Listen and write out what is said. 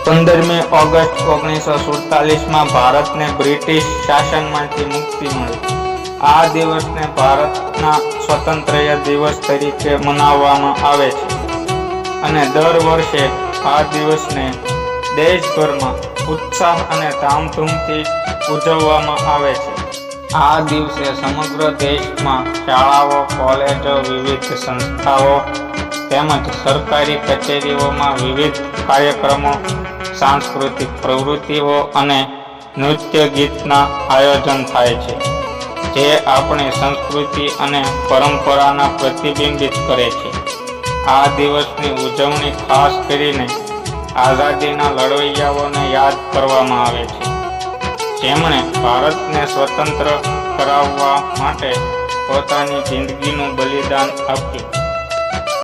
15મી August 1947માં ભારતને British શાસનમાંથી મુક્તિ મળી. આ દિવસને ભારતના સ્વતંત્રતા દિવસ તરીકે મનાવવામાં આવે છે અને દર વર્ષે આ દિવસને દેશભરમાં ઉત્સાહ અને ધામધૂમથી ઉજવવામાં આવે છે. આ દિવસે સમગ્ર દેશમાં શાળાઓ, કોલેજો, વિવિધ સંસ્થાઓ તેમજ સરકારી કચેરીઓમાં વિવિધ કાર્યક્રમો, સાંસ્કૃતિક પ્રવૃત્તિઓ અને નૃત્ય ગીતના આયોજન થાય છે, જે આપણી સંસ્કૃતિ અને પરંપરાના પ્રતિબિંબિત કરે છે. આ દિવસની ઉજવણી ખાસ કરીને આઝાદીના લડવૈયાઓને યાદ કરવામાં આવે છે, જેમણે ભારતને સ્વતંત્ર કરાવવા માટે પોતાની જિંદગીનું બલિદાન આપ્યું.